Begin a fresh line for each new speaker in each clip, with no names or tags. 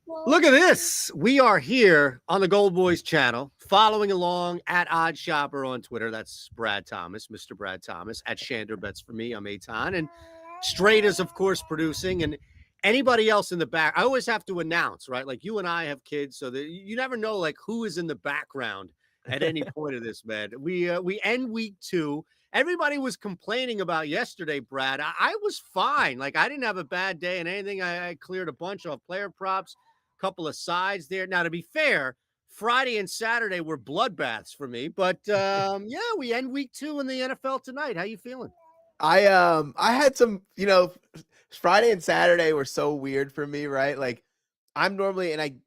Look at this. We are here on the GoldBoys channel, following along at OddsShopper on Twitter. That's Brad Thomas, Mr. Brad Thomas, at shanderbets for me. I'm Eytan. And Straight is, of course, producing. And anybody else in the back, I always have to announce, right? Like you and I have kids, so that you never know like who is in the background at any point of this, man. We end week 2. Everybody was complaining about yesterday, Brad. I was fine. Like I didn't have a bad day and anything. I cleared a bunch off player props, couple of sides there. Now, to be fair, Friday and Saturday were bloodbaths for me, but yeah, we end week 2 in the NFL tonight. How you feeling?
I had some, Friday and Saturday were so weird for me, right? Like I'm normally, and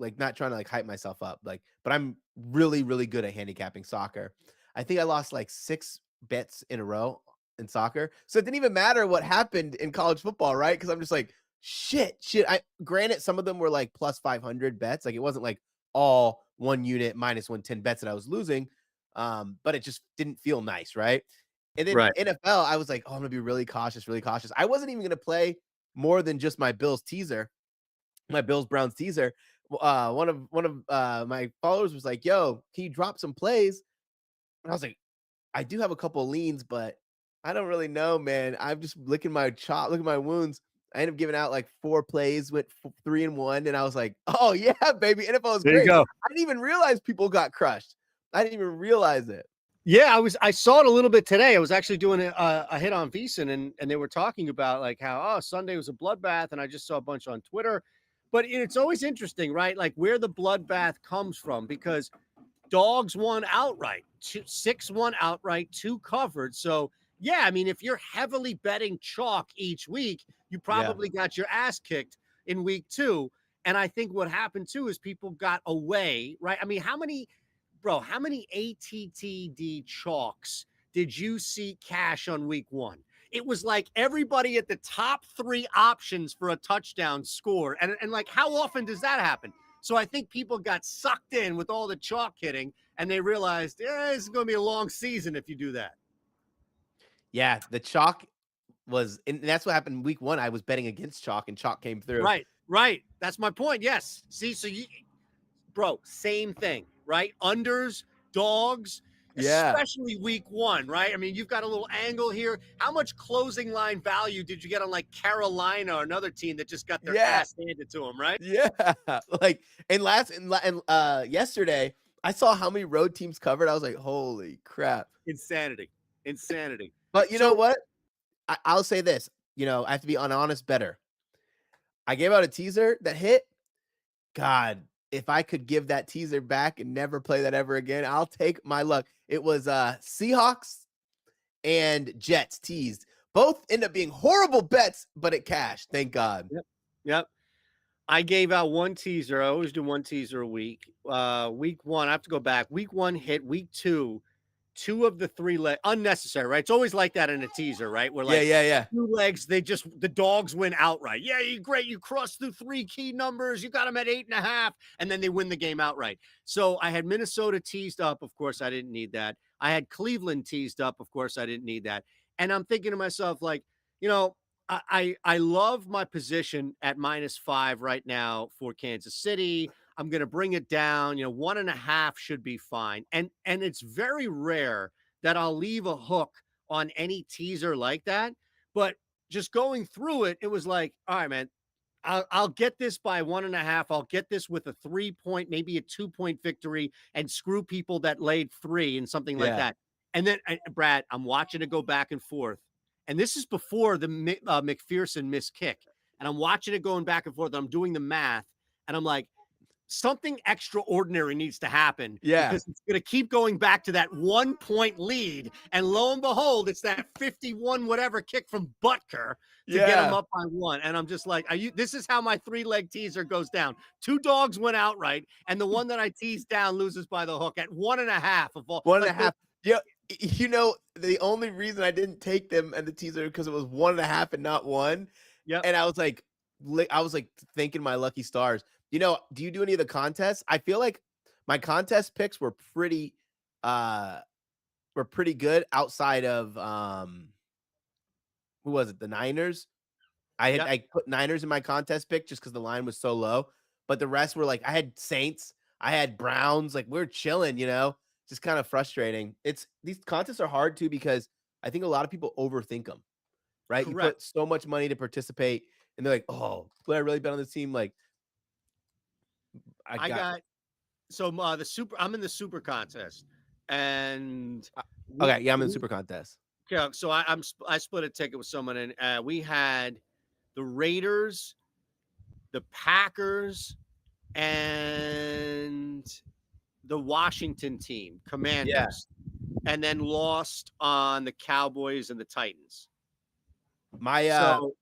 like not trying to like hype myself up, like, but I'm really, really good at handicapping soccer. I think I lost like 6 bets in a row in soccer. So it didn't even matter what happened in college football, right? Because I'm just like, shit. I granted some of them were like plus 500 bets. Like it wasn't like all one unit minus 110 bets that I was losing. But it just didn't feel nice, right? And then
Right.
NFL, I was like, oh, I'm gonna be really cautious, really cautious. I wasn't even gonna play more than just my Bills teaser, my Bills Browns teaser. One of my followers was like, "Yo, can you drop some plays?" And I was like, "I do have a couple of leans, but I don't really know, man. I'm just licking my chop, looking at my wounds." I ended up giving out like 4 plays, went 3-1, and I was like, "Oh yeah, baby, NFL is
There you
great."
go.
I didn't even realize people got crushed. I didn't even realize it.
Yeah, I saw it a little bit today. I was actually doing a hit on VSiN, and they were talking about like how Sunday was a bloodbath, and I just saw a bunch on Twitter. But it's always interesting, right? Like where the bloodbath comes from, because dogs won outright, 6 won outright, 2 covered. So yeah, I mean, if you're heavily betting chalk each week, you
Yeah,
probably got your ass kicked in week 2. And I think what happened too is people got away, right? I mean, how many ATTD chalks did you see cash on week 1? It was like everybody at the top 3 options for a touchdown score. And like, how often does that happen? So I think people got sucked in with all the chalk hitting and they realized, yeah, this is going to be a long season if you do that.
yeah. The chalk was, and that's what happened week 1. I was betting against chalk, and chalk came through.
Right, right. That's my point. Yes. See, so bro, same thing, right? Unders, dogs,
Yeah.
especially week 1, right? I mean, you've got a little angle here. How much closing line value did you get on like Carolina or another team that just got their
Yeah.
ass handed to them, right?
Yeah. Like, yesterday, I saw how many road teams covered. I was like, "Holy crap."
Insanity. Insanity.
But you know
So,
what? I'll say this, I have to be an honest bettor. I gave out a teaser that hit. God, if I could give that teaser back and never play that ever again, I'll take my luck. It was, Seahawks and Jets teased. Both end up being horrible bets, but it cashed, thank God.
yep. Yep. I gave out 1 teaser. I always do 1 teaser a week. Week 1, I have to go back. Week 1 hit. Week 2, 2 of the 3 legs unnecessary, right? It's always like that in a teaser, right? Where
Yeah,
like
yeah, yeah.
2 legs, the dogs win outright. Yeah, you great. You crossed through 3 key numbers. You got them at 8.5, and then they win the game outright. So I had Minnesota teased up. Of course, I didn't need that. I had Cleveland teased up. Of course, I didn't need that. And I'm thinking to myself, like, you know, I love my position at -5 right now for Kansas City. I'm going to bring it down. 1.5 should be fine. And it's very rare that I'll leave a hook on any teaser like that. But just going through it, it was like, all right, man, I'll get this by 1.5. I'll get this with a 3-point, maybe a 2-point victory, and screw people that laid 3 and something like
Yeah.
that. And then, Brad, I'm watching it go back and forth. And this is before the McPherson missed kick. And I'm watching it going back and forth. And I'm doing the math. And I'm like, something extraordinary needs to happen
Yeah.
because it's going to keep going back to that 1-point lead. And lo and behold, it's that 51 whatever kick from Butker to get them
Yeah.
up by 1. And I'm just like, this is how my 3-leg teaser goes down. 2 dogs went outright, and the one that I teased down loses by the hook at 1.5 of all.
One and a
Like,
half. Yeah, the only reason I didn't take them and the teaser because it was 1.5 and not 1,
yep.
and I was like thanking my lucky stars. Do you do any of the contests? I feel like my contest picks uh were pretty good outside of who was it? The Niners. I
Yep.
put Niners in my contest pick just because the line was so low. but the rest were like I had Saints, I had Browns, like we're chilling, just kind of frustrating. It's these contests are hard too because I think a lot of people overthink them, right? You
Correct.
put so much money to participate, and they're like, "Oh, would I really bet on this team?" Like, I
I
got
got so the super. I'm in the super contest, and
uh,
we,
okay, yeah, I'm in the
we
super contest.
yeah. So I split a ticket with someone, and we had the Raiders, the Packers, and the Washington team,
Yeah,
Commanders, and then lost on the Cowboys and the Titans.
my
So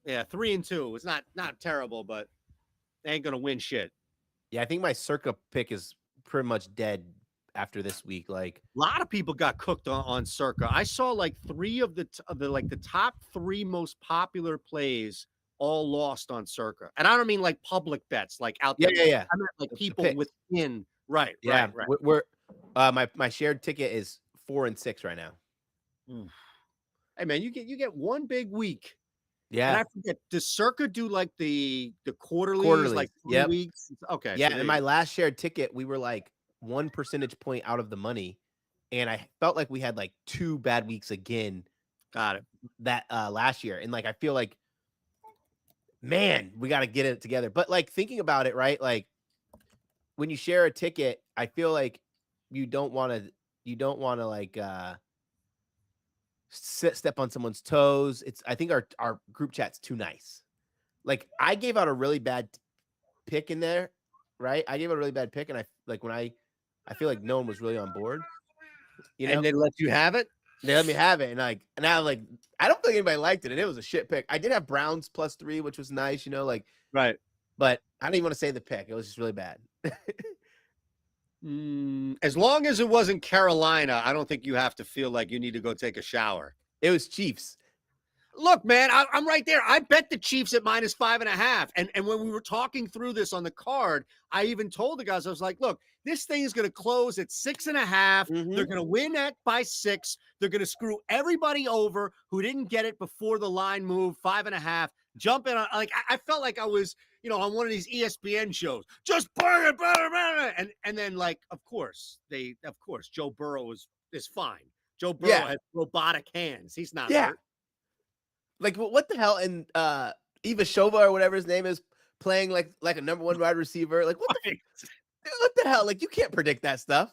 yeah, 3-2. It's not terrible, but they ain't gonna win shit.
yeah, I think my circa pick is pretty much dead after this week. Like,
A lot of people got cooked on Circa. I saw like three of the like the top three most popular plays all lost on Circa, and I don't mean like public bets like out
yeah,
there.
yeah, yeah,
I meant like
the
people
picks.
within. Right,
Yeah,
right.
my shared ticket is 4-6 right now.
Mm. Hey man, you get one big week. And
Yeah,
I forget, does Circa do like the quarterlies,
quarterlies.
like 3
Yep.
weeks? Okay,
Yeah,
so there
and
you
my
go.
last shared ticket, we were like 1 percentage point out of the money, and I felt like we had like 2 bad weeks again
Got it.
that last year, and like I feel like, man, we got to get it together. But like thinking about it, right? Like when you share a ticket, I feel like you don't want to like step on someone's toes. It's I think our group chat's too nice. Like I gave out a really bad pick in there, right? I gave a really bad pick, and I like when I feel like no one was really on board. You
And
know,
they let you have it?
they let me have it, and like now like I don't think anybody liked it, and it was a shit pick. I did have Browns +3, which was nice, like,
Right.
but I don't even want to say the pick. It was just really bad.
As long as it wasn't Carolina, I don't think you have to feel like you need to go take a shower.
It was Chiefs.
Look, man, I'm right there. I bet the Chiefs at -5.5. And when we were talking through this on the card, I even told the guys, I was like, look, this thing is going to close at 6.5. They're
Hmm.
going to win by 6. They're going to screw everybody over who didn't get it before the line moved 5.5. Jump in on like I felt like I was, on one of these ESPN shows. Just burn it, burn it, burn it. And then like, of course, Joe Burrow is fine. Joe Burrow
Yeah,
has robotic hands. He's not
yeah.
hurt.
Like what the hell? And Eva Shova or whatever his name is playing like a number one wide receiver. Like
Right.
what the hell? Like you can't predict that stuff.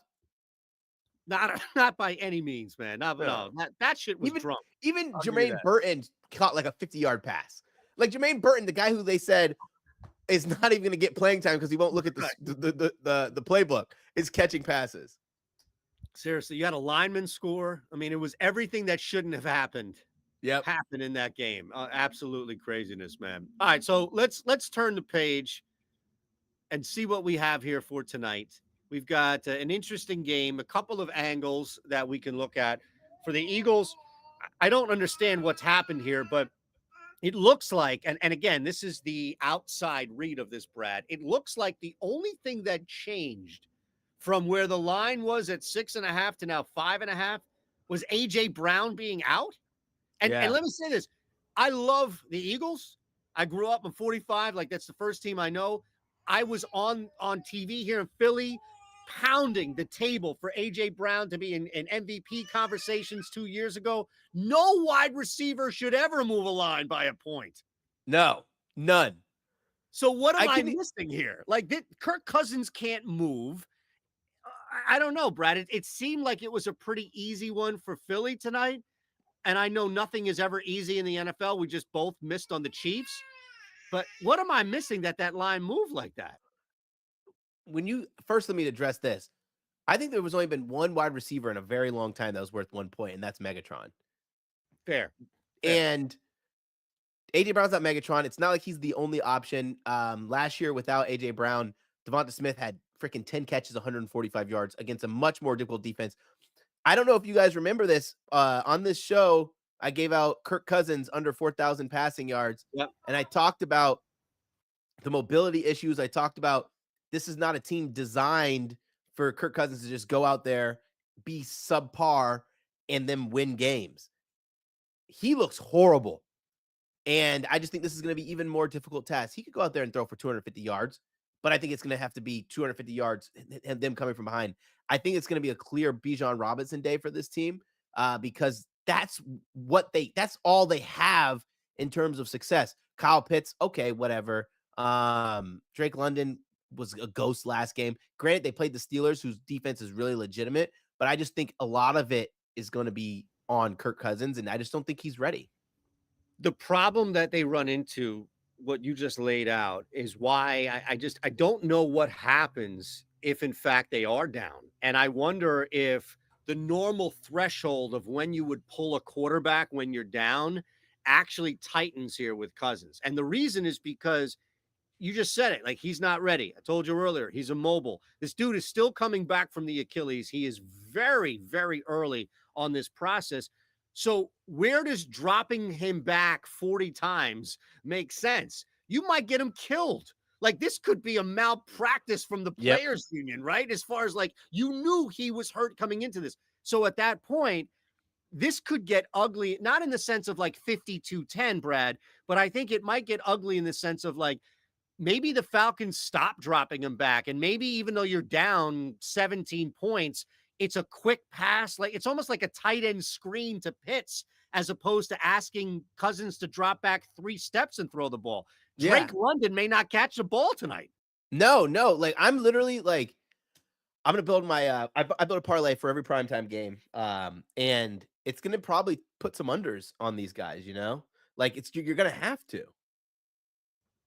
Not by any means, man. No,
No.
that shit was
Even
drunk.
even
I'll give you
Jermaine
that.
Burton caught like a 50-yard pass. Like Jermaine Burton, the guy who they said is not even going to get playing time because he won't look at
Right.
the playbook, is catching passes.
Seriously, you had a lineman score. I mean, it was everything that shouldn't have
Yep.
happened in that game. Absolutely craziness, man. All right, so let's turn the page and see what we have here for tonight. We've got an interesting game, a couple of angles that we can look at. For the Eagles, I don't understand what's happened here, but it looks like, and again, this is the outside read of this, Brad. It looks like the only thing that changed from where the line was at 6.5 to now 5.5 was AJ Brown being out. And
Yeah.
let me say this: I love the Eagles. I grew up in 45, like that's the first team I know. I was on TV here in Philly, pounding the table for AJ Brown to be in MVP conversations 2 years ago. No wide receiver should ever move a line by a point.
No. None.
So what am
I
I
can
missing here? Like Kirk Cousins can't move. I don't know, Brad. It seemed like it was a pretty easy one for Philly tonight. And I know nothing is ever easy in the NFL. We just both missed on the Chiefs. But what am I missing that line moved like that?
when you first let me address this. I think there was only been one wide receiver in a very long time that was worth 1 point, and that's Megatron.
Fair, fair.
And AJ Brown's not Megatron. It's not like he's the only option. Last year without AJ Brown, Devonta Smith had freaking 10 catches, 145 yards against a much more difficult defense. I don't know if you guys remember this. On this show, I gave out Kirk Cousins under 4,000 passing yards,
Yep.
and I talked about the mobility issues. I talked about this is not a team designed for Kirk Cousins to just go out there, be subpar, and then win games. He looks horrible. And I just think this is going to be even more difficult task. He could go out there and throw for 250 yards, but I think it's gonna have to be 250 yards and them coming from behind. I think it's gonna be a clear Bijan Robinson day for this team, because that's all they have in terms of success. Kyle Pitts, okay, whatever. Drake London was a ghost last game. Granted, they played the Steelers, whose defense is really legitimate, but I just think a lot of it is going to be on Kirk Cousins, and I just don't think he's ready.
The problem that they run into, what you just laid out, is why I don't know what happens if in fact they are down. And I wonder if the normal threshold of when you would pull a quarterback when you're down actually tightens here with Cousins. And the reason is because you just said it. Like, he's not ready. I told you earlier, he's immobile. This dude is still coming back from the Achilles. He is very, very early on this process. So, where does dropping him back 40 times make sense? You might get him killed. Like, this could be a malpractice from the
Yep.
players union, right? As far as like, you knew he was hurt coming into this. So, at that point, this could get ugly, not in the sense of like 52-10, Brad, but I think it might get ugly in the sense of like, maybe the Falcons stop dropping him back. And maybe even though you're down 17 points, it's a quick pass. Like, it's almost like a tight end screen to Pitts, as opposed to asking Cousins to drop back 3 steps and throw the ball.
Yeah.
Drake London may not catch the ball tonight.
No, no. Like I'm literally like I'm gonna build my I built a parlay for every primetime game. And it's gonna probably put some unders on these guys, you know? Like you're gonna have to.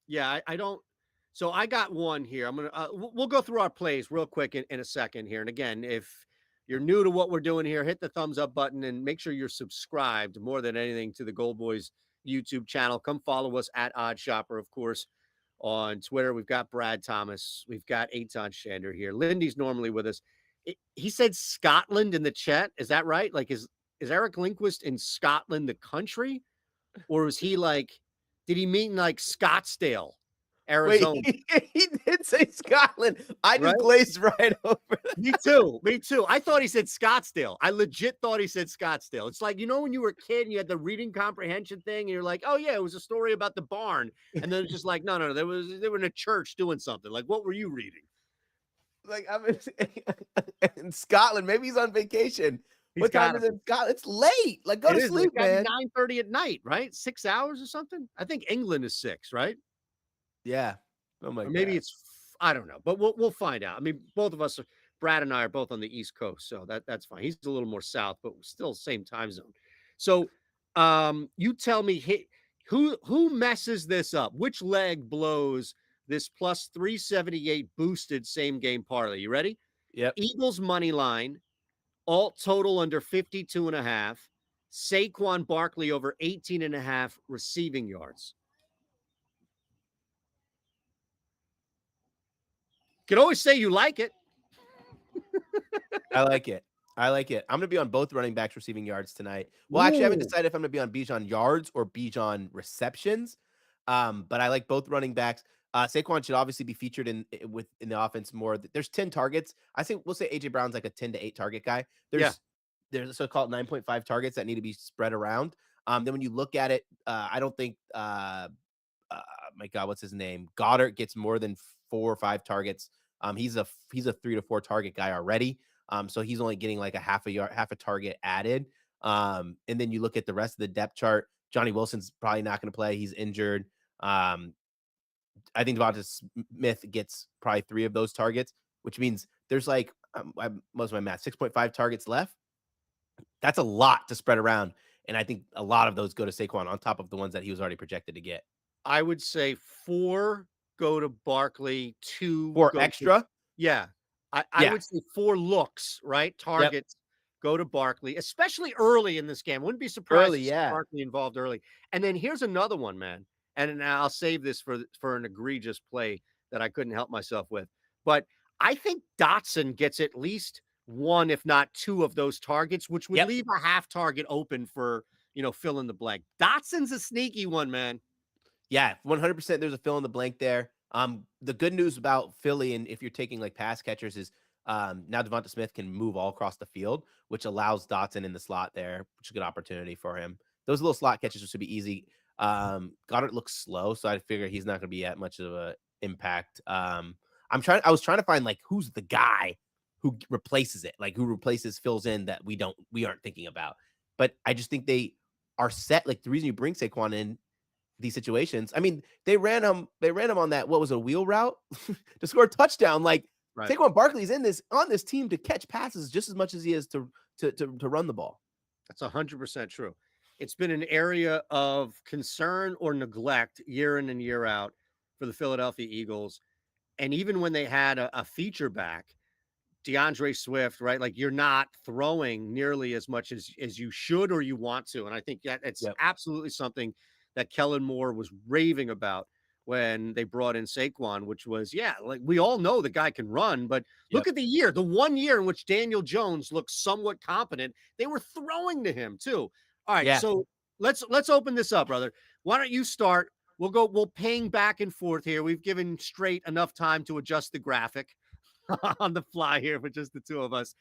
Yeah, I don't. So I got one here. I'm gonna. We'll go through our plays real quick in a second here. And again, if you're new to what we're doing here, hit the thumbs up button and make sure you're subscribed more than anything to the Gold Boys YouTube channel. Come follow us at OddsShopper, of course, on Twitter. We've got Brad Thomas. We've got Eytan Shander here. Lindy's normally with us. He said Scotland in the chat. Is that right? Like, is Eric Lindquist in Scotland, the country? Or was he like, did he mean like Scottsdale,
Wait,
Arizona?
he did say Scotland. I
Right?
just glazed right over that.
Me too. Me too. I thought he said Scottsdale. I legit thought he said Scottsdale. It's like, when you were a kid and you had the reading comprehension thing, and you're like, oh yeah, it was a story about the barn. And then it's just like, no, they were in a church doing something. Like, what were you reading?
Like I'm in Scotland. Maybe he's on vacation.
He's
What time
got
is
it.
it in Scotland? It's late. Like go
It
to
is. It's
sleep,
got
man.
9:30 at night, right? 6 hours or something. I think England is 6, right?
Yeah. Oh my
Or maybe
god.
it's I don't know, but we'll find out. I mean, both of us, Brad and I, are both on the East Coast, so that's fine. He's a little more south, but still same time zone. So, you tell me, who messes this up? Which leg blows this plus 378 boosted same game parlay? You ready?
Yep.
Eagles money line, alt total under 52.5, Saquon Barkley over 18.5 receiving yards. You can always say you like it.
I like it. I like it. I'm gonna be on both running backs receiving yards tonight. Well, actually, I haven't
Ooh.
decided if I'm gonna be on Bijan yards or Bijan receptions. But I like both running backs. Saquon should obviously be featured in the offense more. There's 10 targets. I think we'll say AJ Brown's like a 10 to 8 target guy.
Yeah.
There's a so-called 9.5 targets that need to be spread around. Then when you look at it, I don't think my God, what's his name? Goddard gets more than 4 or 5 targets. He's a 3 to 4 target guy already. So he's only getting like a half a target added. And then you look at the rest of the depth chart. Johnny Wilson's probably not going to play. He's injured. I think Devonta Smith gets probably 3 of those targets, which means there's like most of my math 6.5 targets left. That's a lot to spread around, and I think a lot of those go to Saquon on top of the ones that he was already projected to get.
I would say 4 go to Barkley, 2
For
go to
extra,
yeah. I
yeah,
would say 4 looks, right?
yep,
Targets go to Barkley, especially early in this game. Wouldn't be surprised
early,
to see
yeah,
Barkley involved early. And then here's another one, man. And I'll save this for an egregious play that I couldn't help myself with. But I think Dotson gets at least 1, if not 2 of those targets, which would
yep.
leave a half target open for, fill in the blank. Dotson's a sneaky one, man.
Yeah, 100% there's a fill in the blank there. The good news about Philly, and if you're taking like pass catchers, is now Devonta Smith can move all across the field, which allows Dotson in the slot there, which is a good opportunity for him. Those little slot catches should be easy. Goddard looks slow, so I figure he's not going to be at much of a impact. I was trying to find like who's the guy who replaces it, like who replaces fills in that we aren't thinking about. But I just think they are set. Like the reason you bring Saquon in these situations, I mean, they ran him on that what was a wheel route to score a touchdown. Like
Right.
Saquon Barkley's in this on this team to catch passes just as much as he is to run the ball.
That's 100% true. It's been an area of concern or neglect year in and year out for the Philadelphia Eagles. And even when they had a feature back, DeAndre Swift, right? Like you're not throwing nearly as much as you should or you want to. And I think that it's
Yep.
absolutely something that Kellen Moore was raving about when they brought in Saquon, which was, yeah, like we all know the guy can run, but look
Yep.
at the year, the 1 year in which Daniel Jones looked somewhat competent, they were throwing to him too. All right,
Yeah.
so let's open this up, brother. Why don't you start? We'll ping back and forth here. We've given Straight enough time to adjust the graphic on the fly here for just the two of us.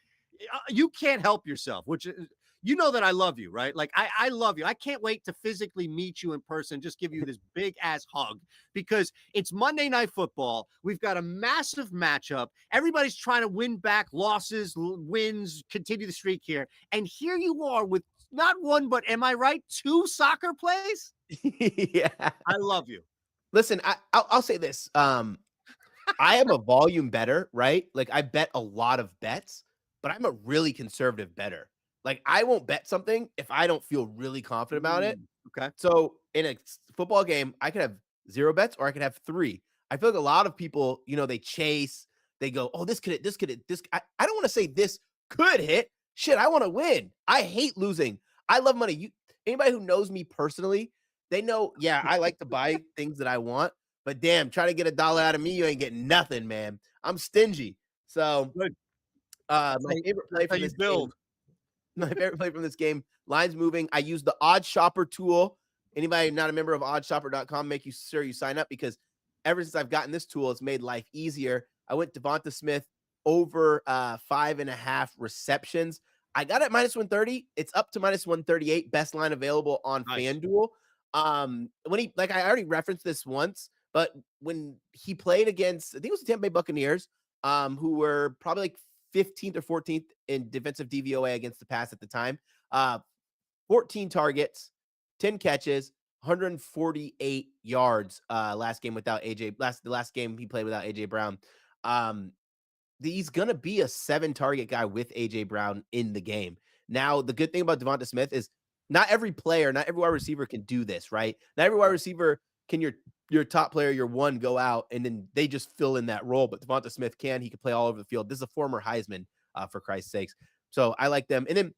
You can't help yourself, which you know that I love you, right? Like I love you. I can't wait to physically meet you in person, just give you this big ass hug because it's Monday Night Football. We've got a massive matchup. Everybody's trying to win back losses, wins, continue the streak here. And here you are with not one, but am I right? Two soccer plays?
Yeah.
I love you.
Listen, I'll say this. I am a volume better, right? Like I bet a lot of bets, but I'm a really conservative better. Like I won't bet something if I don't feel really confident about it.
Okay.
So in a football game, I could have 0 bets or I could have 3. I feel like a lot of people, they chase, they go, "Oh, this I don't want to say this could hit. Shit, I want to win. I hate losing. I love money. Anybody who knows me personally, they know, yeah, I like to buy things that I want, but damn, try to get $1 out of me, you ain't getting nothing, man. I'm stingy. So,
Good.
my favorite
That's
play
how
from
you
this game
build.
my favorite play from this game, lines moving. I use the OddsShopper tool. Anybody not a member of OddsShopper.com, make sure you sign up because ever since I've gotten this tool, it's made life easier. I went Devonta Smith over 5.5 receptions. I got it minus 130. It's up to minus 138. Best line available on
Nice.
FanDuel. When he like I already referenced this once, but when he played against, I think it was the Tampa Bay Buccaneers, who were probably like 15th or 14th in defensive DVOA against the pass at the time. 14 targets, 10 catches, 148 yards last game without the last game he played without AJ Brown. Um, he's gonna be a 7 target guy with AJ Brown in the game. Now, the good thing about Devonta Smith is not every player, not every wide receiver can do this, right? Not every wide
Right.
receiver can your top player, your one, go out and then they just fill in that role. But Devonta Smith can. He can play all over the field. This is a former Heisman, for Christ's sakes. So I like them. And then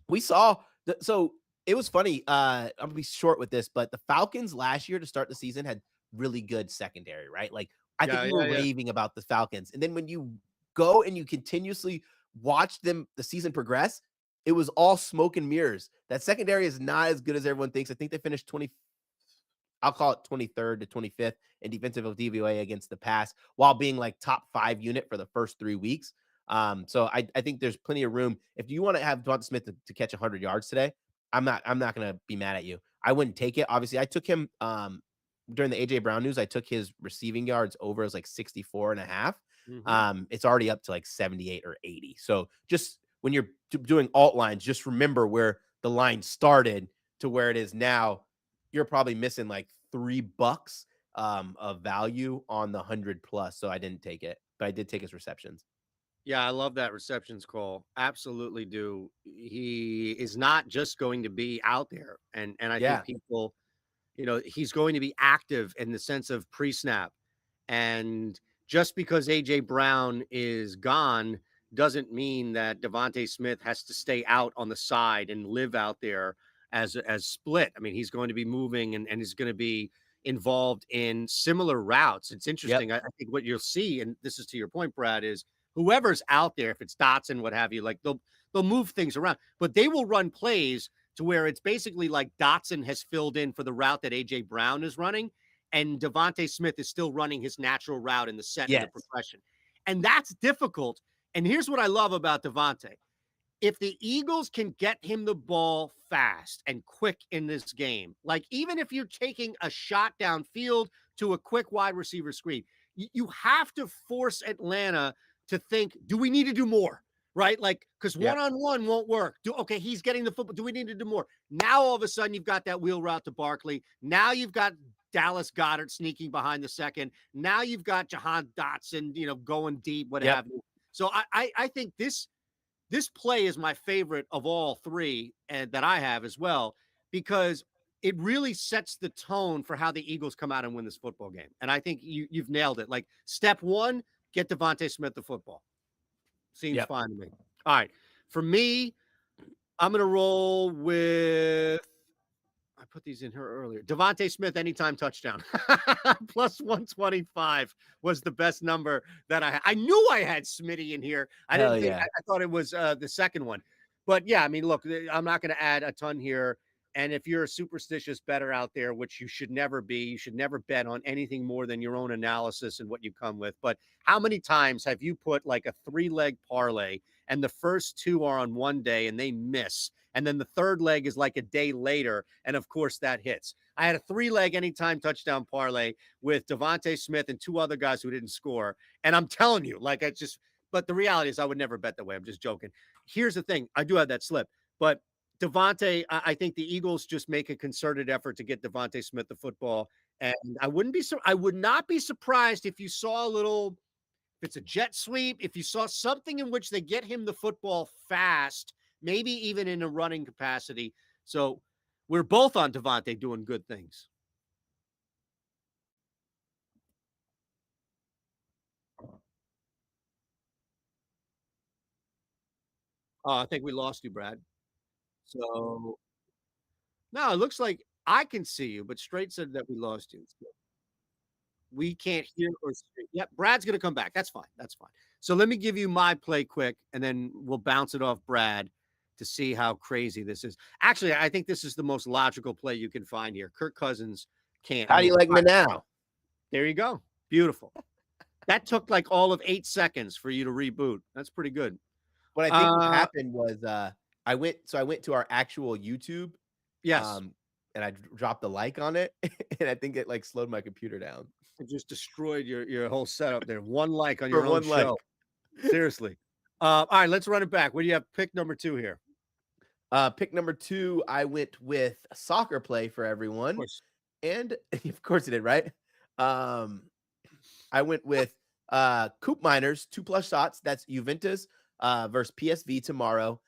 we saw so it was funny. I'm gonna be short with this, but the Falcons last year to start the season had really good secondary, right? Like I think
Yeah,
we
yeah,
were
yeah.
raving about the Falcons. And then when you go and you continuously watch them the season progress, it was all smoke and mirrors. That secondary is not as good as everyone thinks. I think they finished 20, I'll call it 23rd to 25th in defensive DVOA against the pass while being like top 5 unit for the first 3 weeks. So I think there's plenty of room. If you want to have Devonta Smith to catch 100 yards today, I'm not going to be mad at you. I wouldn't take it. Obviously, I took him during the AJ Brown news. I took his receiving yards over as like 64 and a half.
Mhm.
It's already up to like 78 or 80. So just when you're doing alt lines, just remember where the line started to where it is now. You're probably missing like $3 of value on the 100 plus. So I didn't take it, but I did take his receptions.
Yeah, I love that receptions call. Absolutely do. He is not just going to be out there, and I think
Yeah.
people, he's going to be active in the sense of pre-snap. And just because AJ Brown is gone doesn't mean that Devontae Smith has to stay out on the side and live out there as split. I mean, he's going to be moving and he's going to be involved in similar routes. It's
Yep.
interesting. I think what you'll see, and this is to your point, Brad, is whoever's out there, if it's Dotson, what have you, like they'll move things around, but they will run plays to where it's basically like Dotson has filled in for the route that AJ Brown is running and Devontae Smith is still running his natural route in the set and the
Yes.
progression. And that's difficult. And here's what I love about Devontae. If the Eagles can get him the ball fast and quick in this game, like even if you're taking a shot downfield to a quick wide receiver screen, you have to force Atlanta to think, do we need to do more? Right? Like, because
Yep.
one-on-one won't work. Okay, he's getting the football. Do we need to do more? Now all of a sudden you've got that wheel route to Barkley. Now you've got Dallas Goddard sneaking behind the second. Now you've got Jahan Dotson, going deep, what
Yep.
have you. So I think this play is my favorite of all three, and that I have as well, because it really sets the tone for how the Eagles come out and win this football game. And I think you've nailed it. Like, step one, get Devontae Smith the football. Seems
Yep.
fine to me. All right. For me, I'm going to roll with, I put these in here earlier. Devontae Smith, anytime touchdown. Plus 125 was the best number that I knew I had Smitty in here. I
Hell
didn't think,
yeah.
I thought it was the second one. But yeah, I mean, look, I'm not going to add a ton here. And if you're a superstitious bettor out there, which you should never be, you should never bet on anything more than your own analysis and what you come with. But how many times have you put like a 3-leg parlay and the first two are on one day and they miss? And then the third leg is like a day later. And of course, that hits. I had a 3-leg anytime touchdown parlay with Devontae Smith and two other guys who didn't score. And I'm telling you, like, but the reality is I would never bet that way. I'm just joking. Here's the thing. I do have that slip, but Devontae, I think the Eagles just make a concerted effort to get Devontae Smith the football. And I would not be surprised if you saw a little, if it's a jet sweep, if you saw something in which they get him the football fast, maybe even in a running capacity. So we're both on Devontae doing good things. Oh, I think we lost you, Brad. So no, it looks like I can see you, but Straight said that we lost you. So we can't hear or see. Yep, Brad's gonna come back. That's fine. That's fine. So let me give you my play quick, and then we'll bounce it off Brad to see how crazy this is. Actually, I think this is the most logical play you can find here. Kirk Cousins can't
How do
move.
you like me now?
There you go. Beautiful. That took like all of 8 seconds for you to reboot. That's pretty good.
What I think
Uh,
happened was I went to our actual YouTube,
yes,
um, and I dropped the like on it, and I think it like slowed my computer down
it just destroyed your whole setup there. One like on
for
your own
one like.
show. Seriously. All right, let's run it back. What do you have? Pick number 2 here.
Pick number 2, I went with soccer play for
Of
everyone,
course.
and of course it did, right? Um, I went with Coop Miners, 2 plus shots. That's Juventus versus PSV tomorrow.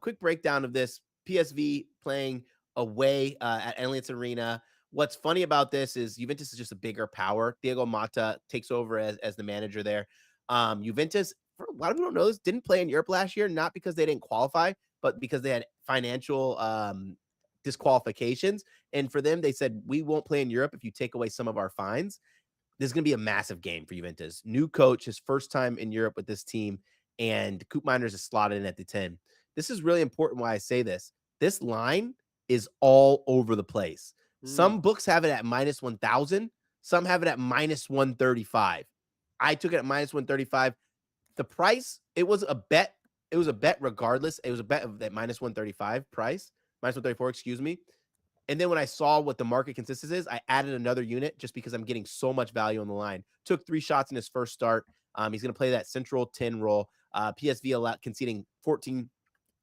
Quick breakdown of this: PSV playing away at Allianz Arena. What's funny about this is Juventus is just a bigger power. Diego Mata takes over as the manager there. Juventus, for a lot of people don't know this, didn't play in Europe last year, not because they didn't qualify, but because they had financial disqualifications. And for them, they said, we won't play in Europe if you take away some of our fines. This is going to be a massive game for Juventus. New coach, his first time in Europe with this team, and Coop Miners is slotted in at the 10. This is really important why I say this. This line is all over the place.
Mm.
Some books have it at minus 1,000. Some have it at minus 135. I took it at minus 135. The price, it was a bet. It was a bet regardless. It was a bet of that minus 135 price, minus 134, excuse me. And then when I saw what the market consensus is, I added another unit just because I'm getting so much value on the line. Took 3 shots in his first start. He's going to play that central 10 role. PSV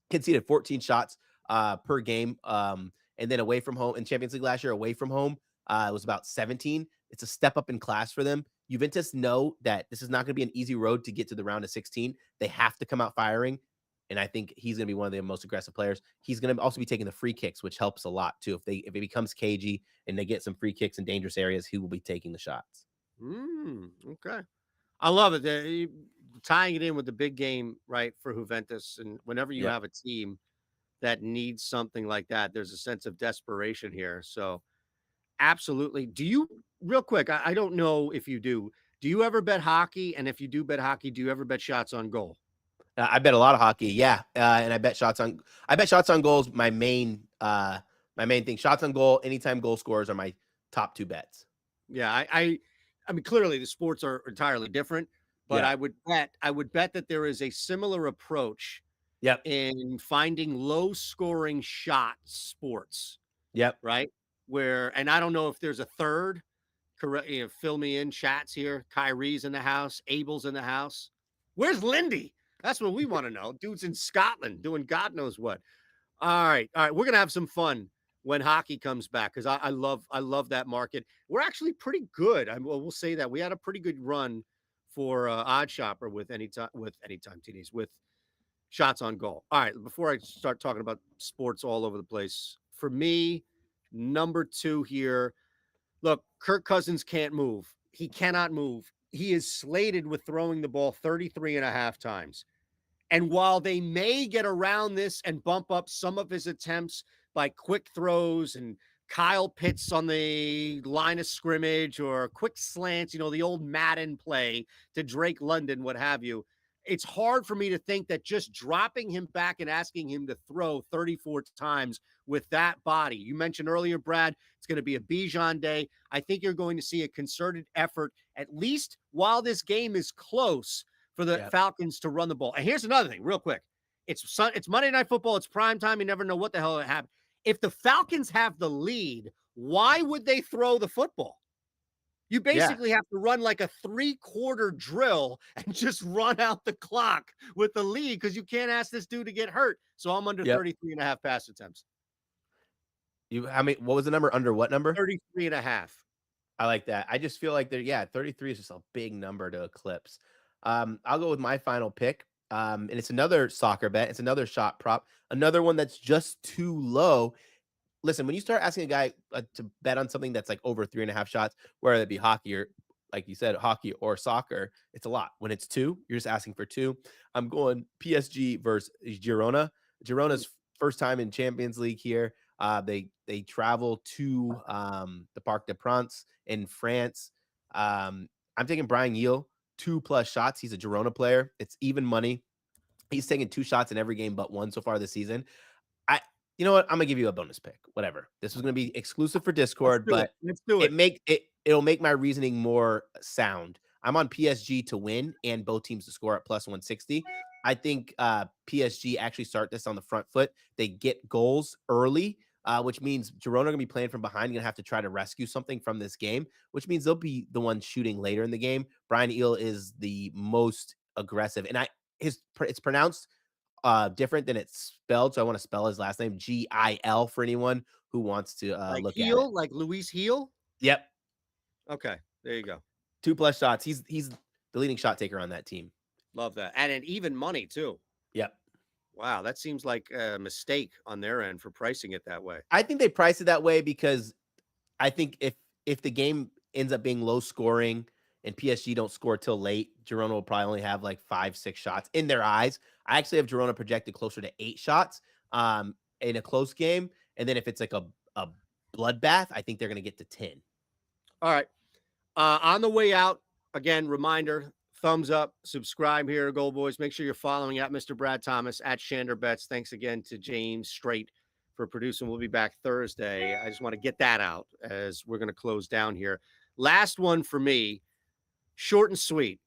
conceded 14 shots per game. And then away from home in Champions League last year, away from home, it was about 17. It's a step up in class for them. Juventus know that this is not going to be an easy road to get to the round of 16. They have to come out firing. And I think he's going to be one of the most aggressive players. He's going to also be taking the free kicks, which helps a lot too. If it becomes cagey and they get some free kicks in dangerous areas, he will be taking the shots.
Okay. I love it. Tying it in with the big game, right, for Juventus. And whenever you
Yep.
have a team that needs something like that, there's a sense of desperation here. So, absolutely. Do you, real quick, I don't know if you do you ever bet hockey? And if you do bet hockey, do you ever bet shots on goal?
I bet a lot of hockey, yeah, and I bet shots on goals. My main thing, shots on goal, anytime goal scorers are my top 2 bets.
Yeah, I mean, clearly the sports are entirely different, but
Yeah.
I would bet that there is a similar approach
Yep.
in finding low scoring shot sports,
Yep.
right? Where, and I don't know if there's a third, correct, fill me in chats here. Kyrie's in the house. Abel's in the house. Where's Lindy? That's what we want to know. Dude's in Scotland doing God knows what. All right, all right. We're gonna have some fun when hockey comes back because I love that market. We're actually pretty good. We'll say that we had a pretty good run for OddsShopper with anytime TDs with shots on goal. All right, before I start talking about sports all over the place, for me, number two here. Look, Kirk Cousins can't move. He cannot move. He is slated with throwing the ball 33 and a half times. And while they may get around this and bump up some of his attempts by quick throws and Kyle Pitts on the line of scrimmage or quick slants, the old Madden play to Drake London, what have you, it's hard for me to think that just dropping him back and asking him to throw 34 times with that body. You mentioned earlier, Brad, it's going to be a Bijan day. I think you're going to see a concerted effort, at least while this game is close, for the Falcons to run the ball. And here's another thing, real quick. It's Monday Night Football. It's prime time. You never know what the hell happened. If the Falcons have the lead, why would they throw the football? You basically have to run like a 3-quarter drill and just run out the clock with the lead because you can't ask this dude to get hurt. So I'm under 33 and a half pass attempts.
What was the number? Under what number?
33 and a half.
I like that. I just feel like 33 is just a big number to eclipse. I'll go with my final pick. And it's another soccer bet. It's another shot prop. Another one that's just too low. Listen, when you start asking a guy to bet on something that's like over 3.5 shots, whether it be hockey or, like you said, hockey or soccer, it's a lot. When it's 2, you're just asking for 2. I'm going PSG versus Girona. Girona's first time in Champions League here. They travel to the Parc des Princes in France. I'm taking Brian Yeel, 2+ shots. He's a Girona player. It's even money. He's taken 2 shots in every game but 1 so far this season. You know what? I'm gonna give you a bonus pick. Whatever. This was gonna be exclusive for Discord, but
Let's do it.
It'll make my reasoning more sound. I'm on PSG to win and both teams to score at plus 160. I think PSG actually start this on the front foot. They get goals early, which means Girona are gonna be playing from behind. You're gonna have to try to rescue something from this game, which means they'll be the ones shooting later in the game. Brian Eel is the most aggressive, and it's pronounced different than it's spelled, so I want to spell his last name Gil for anyone who wants to look at it.
Like Luis Heel?
Yep.
Okay, there you go.
2+ shots. He's the leading shot taker on that team.
Love that. And an even money too.
Yep.
Wow, that seems like a mistake on their end for pricing it that way.
I think they priced it that way because I think if the game ends up being low scoring and PSG don't score till late, Girona will probably only have like 5-6 shots in their eyes. I actually have Girona projected closer to 8 shots in a close game. And then if it's like a bloodbath, I think they're going to get to 10.
All right. On the way out, again, reminder, thumbs up, subscribe here, GoldBoys. Make sure you're following at Mr. Brad Thomas, at shanderbets. Thanks again to James Strait for producing. We'll be back Thursday. I just want to get that out as we're going to close down here. Last one for me. Short and sweet.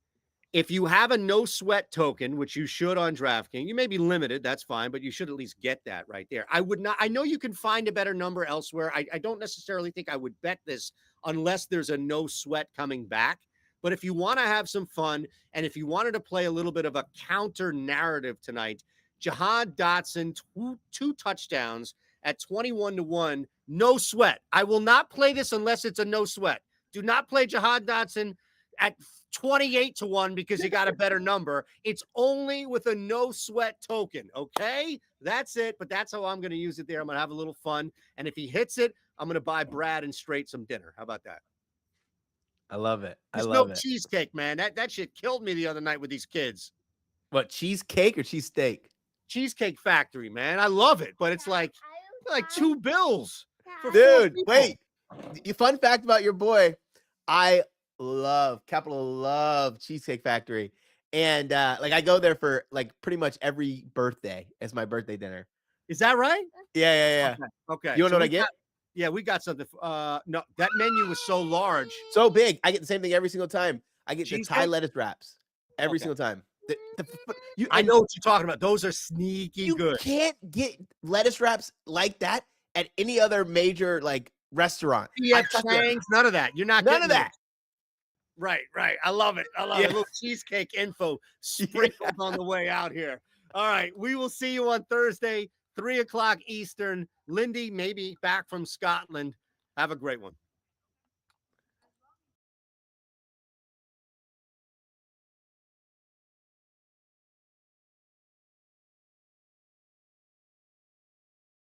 If you have a no sweat token, which you should on DraftKings, you may be limited. That's fine, but you should at least get that right there. I know you can find a better number elsewhere. I don't necessarily think I would bet this unless there's a no sweat coming back. But if you want to have some fun and if you wanted to play a little bit of a counter narrative tonight, Jahan Dotson, two touchdowns at 21-1, no sweat. I will not play this unless it's a no sweat. Do not play Jahan Dotson at 28-1 because you got a better number. It's only with a no sweat token. Okay, that's it. But that's how I'm going to use it there. I'm going to have a little fun. And if he hits it, I'm going to buy Brad and Straight some dinner. How about that?
I love it.
There's no cheesecake, man. That shit killed me the other night with these kids.
What, cheesecake or cheesesteak?
Cheesecake Factory, man. I love it, but it's like $2 for
dude. Wait, fun fact about your boy. I love Cheesecake Factory, and like I go there for like pretty much every birthday as my birthday dinner.
Is that right?
Yeah.
Okay.
You want to know what I get?
Yeah, we got something. No, that menu was so large,
so big. I get the same thing every single time. I get the Thai lettuce wraps every single time.
I know what you're talking about. Those are sneaky good.
You can't get lettuce wraps like that at any other major like restaurant. I
P.F.
got there.
Chang's, none of that. You're not
None of
getting those.
that.
Right, right. I love it. I love it. A
Yeah.
little cheesecake info
Yeah.
sprinkled on the way out here. All right. We will see you on Thursday, 3 o'clock Eastern. Lindy, maybe back from Scotland. Have a great one.